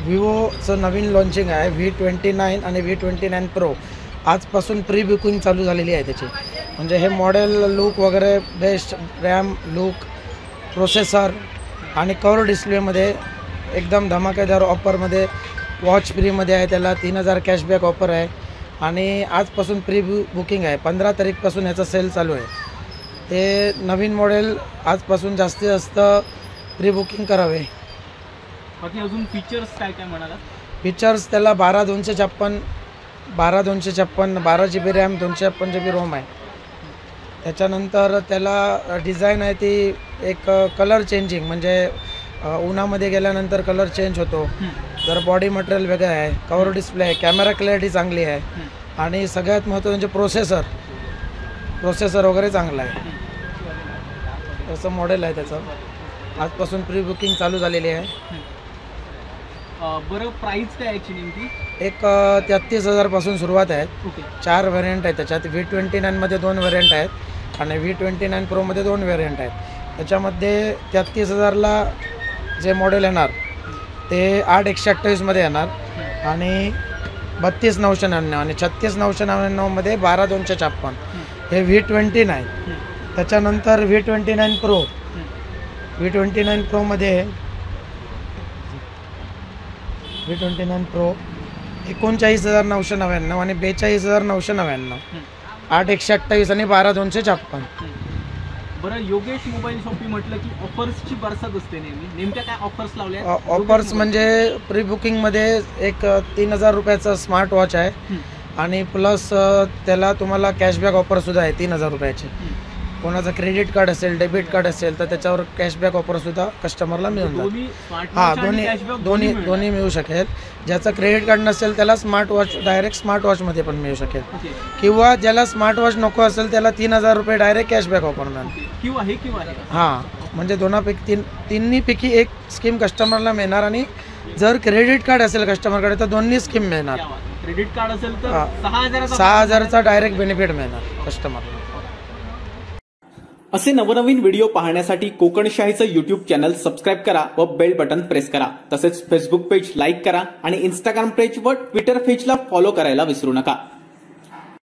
विवोचं नवीन launching आहे V29 आणि V29 Pro. आजपासून प्री बुकिंग चालू झालेली आहे त्याची. म्हणजे हे मॉडेल लुक वगैरे बेस्ट, रॅम लुक, प्रोसेसर आणि कवर डिस्प्लेमध्ये एकदम धमाकेदार ऑफरमध्ये वॉच फ्रीमध्ये आहे. त्याला 3000 कॅशबॅक ऑफर आहे आणि आजपासून प्री बुकिंग आहे. 15 तारीखपासून याचा सेल चालू आहे. ते नवीन मॉडेल आजपासून जास्तीत जास्त प्री बुकिंग करावे. बाकी अजून फीचर्स काय काय म्हणाला? फीचर्स त्याला 12/256 12 GB रॅम, 256 GB रोम आहे. त्याच्यानंतर त्याला डिझाईन आहे ती एक कलर चेंजिंग, म्हणजे उन्हामध्ये गेल्यानंतर कलर चेंज होतो. तर बॉडी मटेरियल वेगळं आहे, कवर डिस्प्ले आहे, कॅमेरा क्लॅरिटी चांगली आहे आणि सगळ्यात महत्त्वाचं म्हणजे प्रोसेसर वगैरे चांगला आहे. असं मॉडेल आहे त्याचं. आजपासून प्री बुकिंग चालू झालेली आहे. बरं, प्राइस काय आहे नेमकी? एक 33,000 पासून सुरुवात आहे. 4 व्हेरियंट आहेत त्याच्यात. V29 मध्ये 2 व्हेरियंट आहेत आणि V29 Pro मध्ये 2 व्हेरियंट आहेत. त्याच्यामध्ये 33,000ला जे मॉडेल येणार ते 8/128 मध्ये येणार आणि 32,999 आणि 36,999 मध्ये 12/256 हे V29. त्याच्यानंतर V29 Pro मध्ये V29 Pro 39,999 आणि 42,999, 8/128 आणि 12/256. बरं, योगेश मोबाईल शॉपी म्हटलं की ऑफर्सची बरसात असते नेहमी. नेमक्या काय ऑफर्स लावल्या? ऑफर्स म्हणजे प्री बुकिंगमध्ये एक 3,000 रुपयाचा स्मार्ट वॉच आहे आणि प्लस त्याला तुम्हाला कॅशबॅक ऑफरसुद्धा आहे 3,000 रुपयाची. कोणाचं क्रेडिट कार्ड असेल, डेबिट कार्ड असेल तर त्याच्यावर कॅशबॅक ऑफरसुद्धा कस्टमरला मिळून जाईल. दोन्ही मिळू शकेल. ज्याचं क्रेडिट कार्ड नसेल त्याला स्मार्ट वॉच डायरेक्ट स्मार्ट वॉचमध्ये पण मिळू शकेल, किंवा ज्याला स्मार्ट वॉच नको असेल त्याला 3,000 रुपये डायरेक्ट कॅशबॅक ऑफर मिळणार. हां, म्हणजे तिन्हीपैकी एक स्कीम कस्टमरला मिळणार आणि जर क्रेडिट कार्ड असेल कस्टमरकडे तर दोन्ही स्कीम मिळणार. क्रेडिट कार्ड असेल तर 6,000चा डायरेक्ट बेनिफिट मिळणार कस्टमरला. असे नवनवीन व्हिडिओ पाहण्यासाठी कोकणशाहीचं यूट्यूब चॅनल सबस्क्राईब करा व बेल बटन प्रेस करा. तसेच फेसबुक पेज लाईक करा आणि इंस्टाग्राम पेज व ट्विटर पेजला फॉलो करायला विसरू नका.